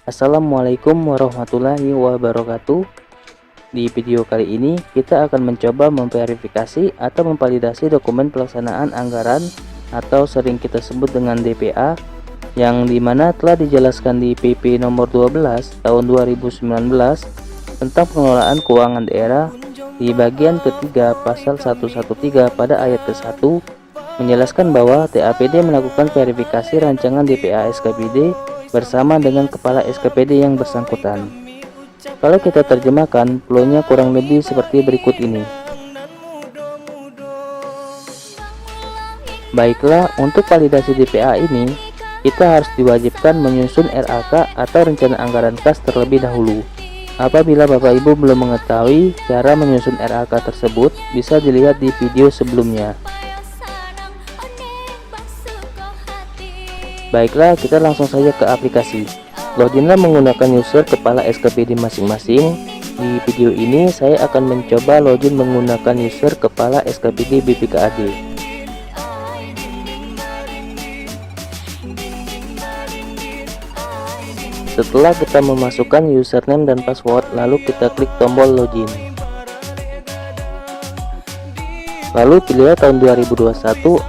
Assalamualaikum warahmatullahi wabarakatuh. Di video kali ini kita akan mencoba memverifikasi atau memvalidasi dokumen pelaksanaan anggaran atau sering kita sebut dengan DPA, yang dimana telah dijelaskan di PP nomor 12 tahun 2019 tentang pengelolaan keuangan daerah di bagian ketiga pasal 113 pada ayat ke-1 menjelaskan bahwa TAPD melakukan verifikasi rancangan DPA SKPD bersama dengan kepala SKPD yang bersangkutan. Kalau kita terjemahkan, flow-nya kurang lebih seperti berikut ini. Baiklah, untuk validasi DPA ini, kita harus diwajibkan menyusun RAK atau rencana anggaran kas terlebih dahulu. Apabila Bapak Ibu belum mengetahui cara menyusun RAK tersebut, bisa dilihat di video sebelumnya. Baiklah, kita langsung saja ke aplikasi. Loginlah menggunakan user kepala SKPD masing-masing. Di video ini saya akan mencoba login menggunakan user kepala SKPD BPKAD. Setelah kita memasukkan username dan password, lalu kita klik tombol login. Lalu pilihlah tahun 2021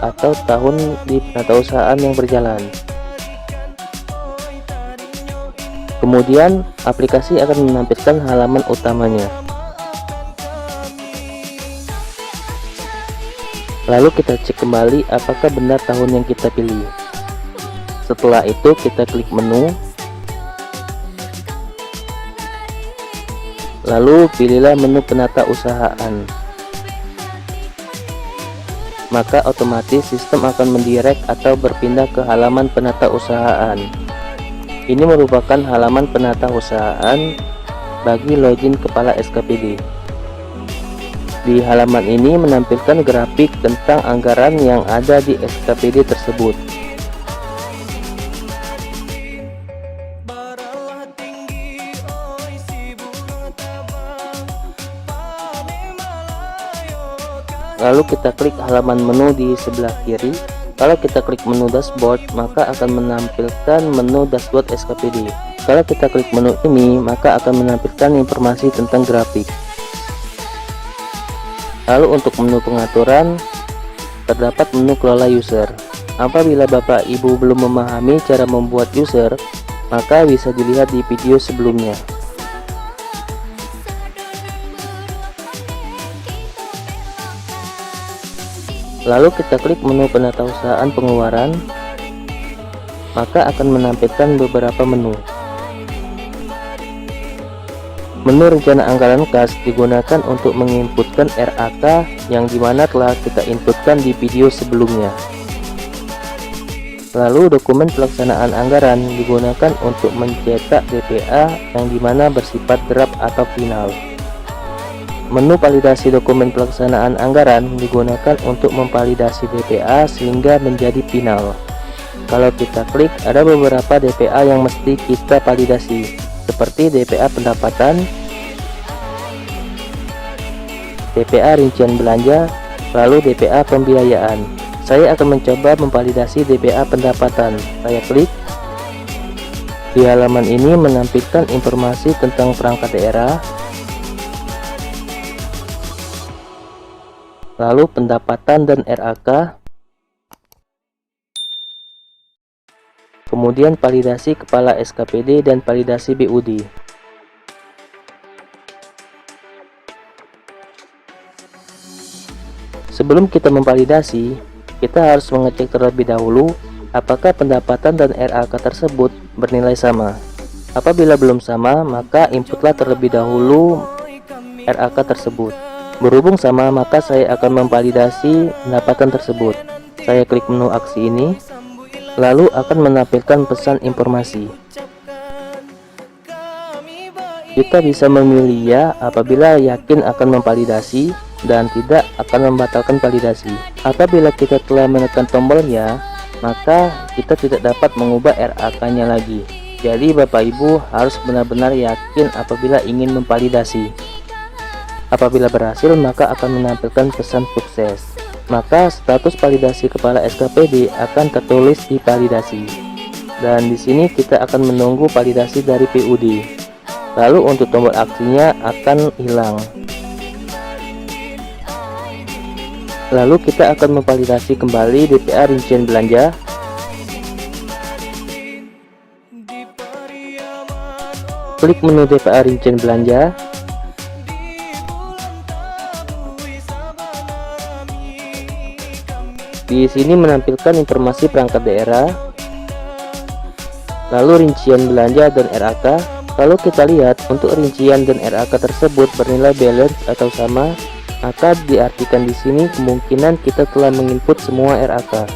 atau tahun di penatausahaan yang berjalan. Kemudian aplikasi akan menampilkan halaman utamanya. Lalu kita cek kembali apakah benar tahun yang kita pilih. Setelah itu kita klik menu. Lalu pilihlah menu penata usahaan. Maka otomatis sistem akan mendirect atau berpindah ke halaman penata usahaan. Ini merupakan halaman penata usahaan bagi login kepala SKPD. Di halaman ini menampilkan grafik tentang anggaran yang ada di SKPD tersebut. Lalu kita klik halaman menu di sebelah kiri. Kalau kita klik menu dashboard, maka akan menampilkan menu dashboard SKPD. Kalau kita klik menu ini, maka akan menampilkan informasi tentang grafik. Lalu untuk menu pengaturan, terdapat menu kelola user. Apabila Bapak Ibu belum memahami cara membuat user, maka bisa dilihat di video sebelumnya. Lalu kita klik menu penatausahaan pengeluaran, maka akan menampilkan beberapa menu. Menu rencana anggaran kas digunakan untuk menginputkan RAK yang dimana telah kita inputkan di video sebelumnya. Lalu dokumen pelaksanaan anggaran digunakan untuk mencetak DPA yang dimana bersifat draft atau final. Menu validasi dokumen pelaksanaan anggaran digunakan untuk memvalidasi DPA sehingga menjadi final. Kalau kita klik, ada beberapa DPA yang mesti kita validasi, seperti DPA pendapatan, DPA rincian belanja, lalu DPA pembiayaan. Saya akan mencoba memvalidasi DPA pendapatan. Saya klik. Di halaman ini menampilkan informasi tentang perangkat daerah, lalu pendapatan dan RAK, kemudian validasi kepala SKPD dan validasi BUD. Sebelum kita memvalidasi, kita harus mengecek terlebih dahulu apakah pendapatan dan RAK tersebut bernilai sama. Apabila belum sama, maka inputlah terlebih dahulu RAK tersebut. Berhubung sama, maka saya akan memvalidasi pendapatan tersebut. Saya klik menu aksi ini, lalu akan menampilkan pesan informasi. Kita bisa memilih ya apabila yakin akan memvalidasi dan tidak akan membatalkan validasi. Apabila kita telah menekan tombol ya, maka kita tidak dapat mengubah RAK-nya lagi. Jadi Bapak Ibu harus benar-benar yakin apabila ingin memvalidasi. Apabila berhasil, maka akan menampilkan pesan sukses. Maka status validasi kepala SKPD akan tertulis di validasi. Dan di sini kita akan menunggu validasi dari BUD. Lalu untuk tombol aksinya akan hilang. Lalu kita akan memvalidasi kembali DPA rincian belanja. Klik menu DPA rincian belanja. Di sini menampilkan informasi perangkat daerah, lalu rincian belanja dan RAK. Kalau kita lihat untuk rincian dan RAK tersebut bernilai balance atau sama, maka diartikan di sini kemungkinan kita telah menginput semua RAK.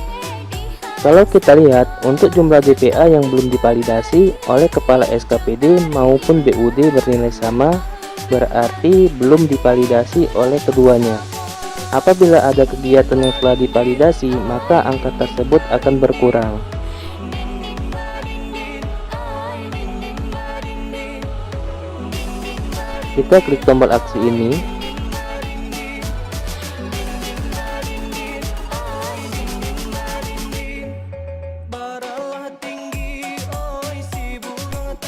Kalau kita lihat untuk jumlah DPA yang belum divalidasi oleh kepala SKPD maupun BUD bernilai sama, berarti belum divalidasi oleh keduanya. Apabila ada kegiatan yang telah divalidasi, maka angka tersebut akan berkurang. Kita klik tombol aksi ini.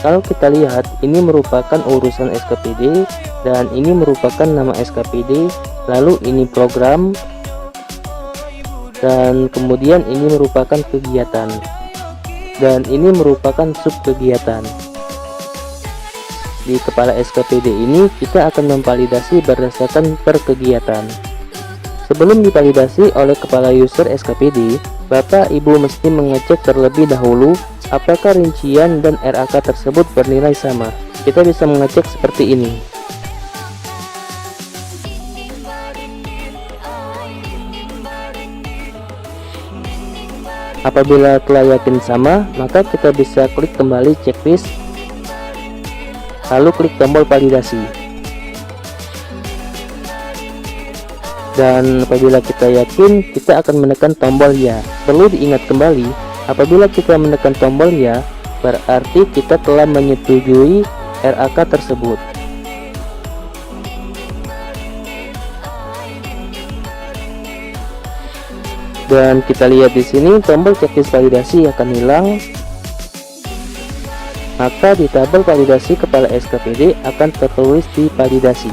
Kalau kita lihat, ini merupakan urusan SKPD dan ini merupakan nama SKPD, lalu ini program, dan kemudian ini merupakan kegiatan, dan ini merupakan sub kegiatan. Di kepala SKPD ini kita akan memvalidasi berdasarkan per kegiatan. Sebelum divalidasi oleh kepala user SKPD, Bapak Ibu mesti mengecek terlebih dahulu apakah rincian dan RAK tersebut bernilai sama. Kita bisa mengecek seperti ini. Apabila telah yakin sama, maka kita bisa klik kembali checklist, lalu klik tombol validasi. Dan apabila kita yakin, kita akan menekan tombol ya. Perlu diingat kembali, apabila kita menekan tombol ya, berarti kita telah menyetujui RAK tersebut. Dan kita lihat di sini tombol checklist validasi akan hilang. Maka di tabel validasi kepala SKPD akan tertulis divalidasi.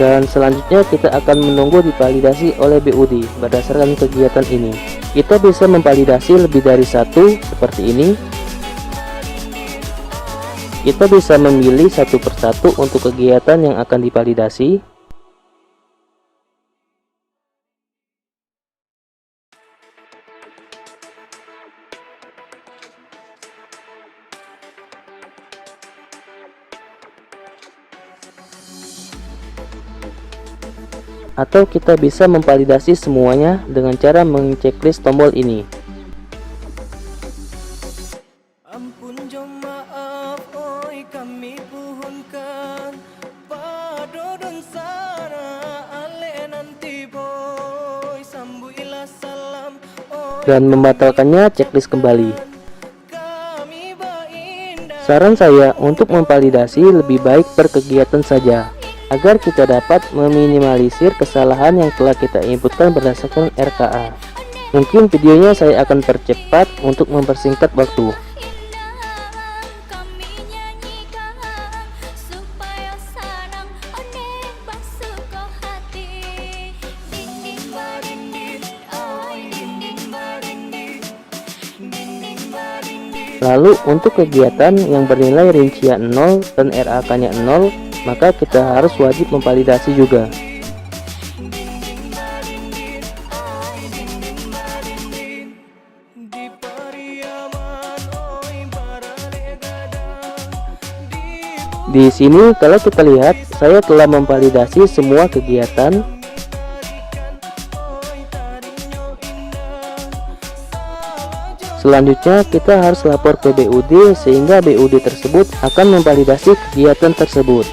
Dan selanjutnya kita akan menunggu divalidasi oleh BUD berdasarkan kegiatan ini. Kita bisa memvalidasi lebih dari satu seperti ini. Kita bisa memilih satu persatu untuk kegiatan yang akan divalidasi. Atau kita bisa memvalidasi semuanya dengan cara mengchecklist tombol ini. Ampun jemaah, oi kami puhunkan pado dan sara ale nanti boy sambuilah salam Dan membatalkannya checklist kembali. Saran saya untuk memvalidasi lebih baik per kegiatan saja, agar kita dapat meminimalisir kesalahan yang telah kita inputkan berdasarkan RKA. Mungkin videonya saya akan percepat untuk mempersingkat waktu. Lalu untuk kegiatan yang bernilai rincian 0 dan RAK-nya 0, maka kita harus wajib memvalidasi juga. Di sini kalau kita lihat, saya telah memvalidasi semua kegiatan. Selanjutnya kita harus lapor ke BUD sehingga BUD tersebut akan memvalidasi kegiatan tersebut.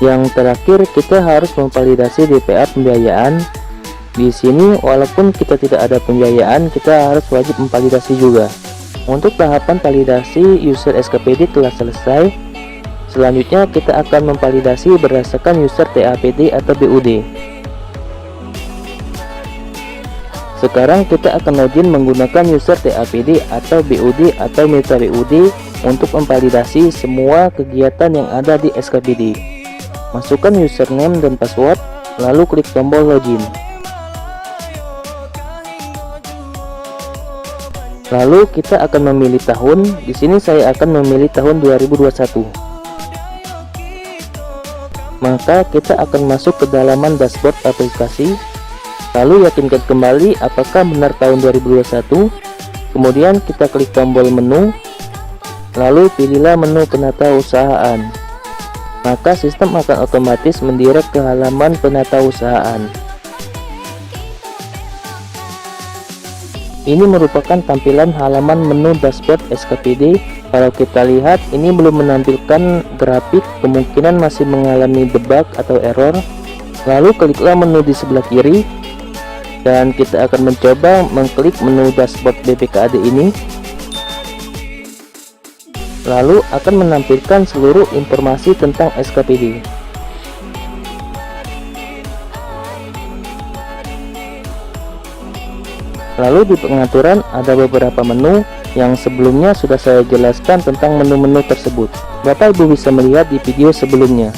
Yang terakhir kita harus memvalidasi DPA pembiayaan. Di sini walaupun kita tidak ada pembiayaan, kita harus wajib memvalidasi juga. Untuk tahapan validasi user SKPD telah selesai. Selanjutnya kita akan memvalidasi berdasarkan user TAPD atau BUD. Sekarang kita akan login menggunakan user TAPD atau BUD atau Mitra BUD untuk memvalidasi semua kegiatan yang ada di SKPD. Masukkan username dan password, lalu klik tombol login. Lalu kita akan memilih tahun. Di sini saya akan memilih tahun 2021. Maka kita akan masuk ke dalaman dashboard aplikasi. Lalu yakinkan kembali apakah benar tahun 2021. Kemudian kita klik tombol menu. Lalu pilihlah menu penata usahaan. Maka sistem akan otomatis mendirect ke halaman penata usahaan. Ini merupakan tampilan halaman menu dashboard SKPD. Kalau kita lihat, ini belum menampilkan grafik, kemungkinan masih mengalami debug atau error. Lalu kliklah menu di sebelah kiri, dan kita akan mencoba mengklik menu dashboard BPKAD ini. Lalu akan menampilkan seluruh informasi tentang SKPD. Lalu di pengaturan ada beberapa menu yang sebelumnya sudah saya jelaskan tentang menu-menu tersebut. Bapak Ibu bisa melihat di video sebelumnya.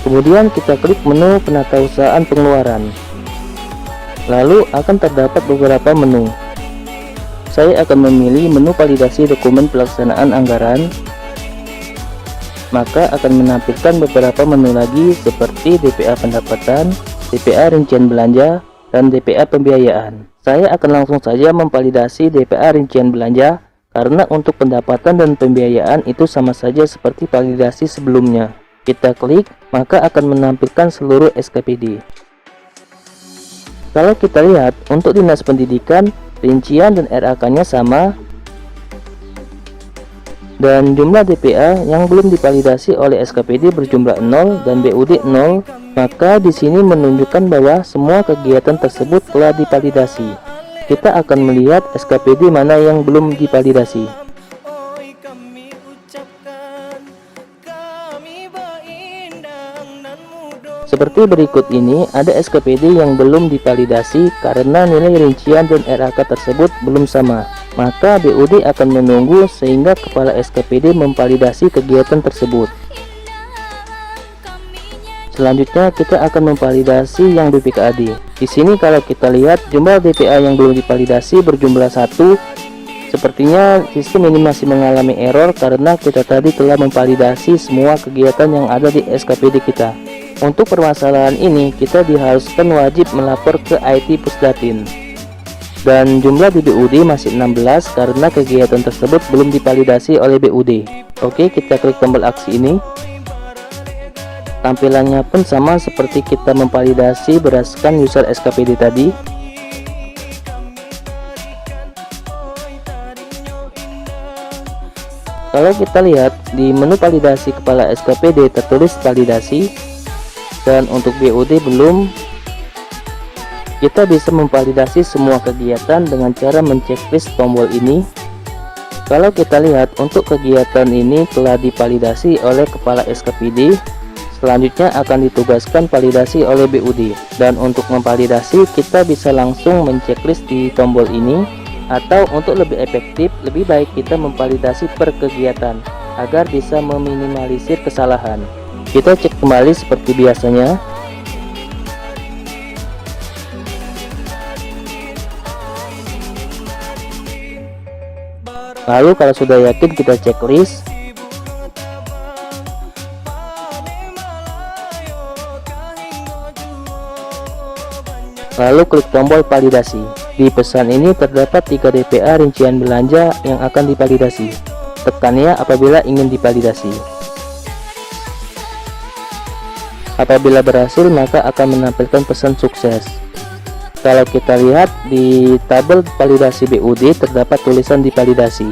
Kemudian kita klik menu penatausahaan pengeluaran. Lalu akan terdapat beberapa menu. Saya akan memilih menu validasi dokumen pelaksanaan anggaran. Maka akan menampilkan beberapa menu lagi seperti DPA pendapatan, DPA rincian belanja, dan DPA pembiayaan. Saya akan langsung saja memvalidasi DPA rincian belanja karena untuk pendapatan dan pembiayaan itu sama saja seperti validasi sebelumnya. Kita klik, maka akan menampilkan seluruh SKPD. Kalau kita lihat, untuk Dinas Pendidikan, rincian dan RAK-nya sama, dan jumlah DPA yang belum divalidasi oleh SKPD berjumlah 0 dan BUD 0, maka di sini menunjukkan bahwa semua kegiatan tersebut telah divalidasi. Kita akan melihat SKPD mana yang belum divalidasi. Seperti berikut ini, ada SKPD yang belum divalidasi karena nilai rincian dan RAK tersebut belum sama. Maka BUD akan menunggu sehingga kepala SKPD memvalidasi kegiatan tersebut. Selanjutnya kita akan memvalidasi yang BPKAD. Di sini kalau kita lihat jumlah DPA yang belum divalidasi berjumlah 1. Sepertinya sistem ini masih mengalami error karena kita tadi telah memvalidasi semua kegiatan yang ada di SKPD kita. Untuk permasalahan ini kita diharuskan wajib melapor ke IT Pusdatin. Dan jumlah di BUD masih 16 karena kegiatan tersebut belum divalidasi oleh BUD. Oke, kita klik tombol aksi ini. Tampilannya pun sama seperti kita memvalidasi berdasarkan user SKPD tadi. Kalau kita lihat di menu validasi kepala SKPD tertulis validasi, dan untuk BUD belum. Kita bisa memvalidasi semua kegiatan dengan cara menceklis tombol ini. Kalau kita lihat untuk kegiatan ini telah divalidasi oleh kepala SKPD, selanjutnya akan ditugaskan validasi oleh BUD. Dan untuk memvalidasi kita bisa langsung menceklis di tombol ini, atau untuk lebih efektif lebih baik kita memvalidasi per kegiatan agar bisa meminimalisir kesalahan. Kita cek kembali seperti biasanya. Lalu kalau sudah yakin kita checklist. Lalu klik tombol validasi. Di pesan ini terdapat 3 DPA rincian belanja yang akan divalidasi. Tekannya apabila ingin divalidasi. Apabila berhasil maka akan menampilkan pesan sukses. Kalau kita lihat di tabel validasi BUD terdapat tulisan divalidasi.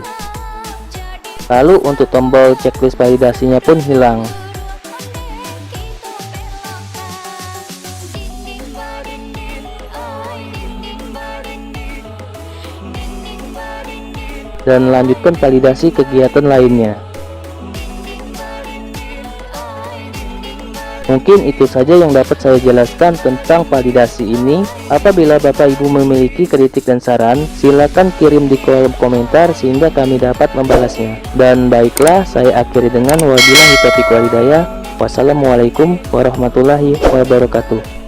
Lalu untuk tombol checklist validasinya pun hilang. Dan lanjutkan validasi kegiatan lainnya. Mungkin itu saja yang dapat saya jelaskan tentang validasi ini. Apabila Bapak Ibu memiliki kritik dan saran, silakan kirim di kolom komentar sehingga kami dapat membalasnya. Dan baiklah, saya akhiri dengan wabillahi taufiq walhidayah. Wassalamualaikum warahmatullahi wabarakatuh.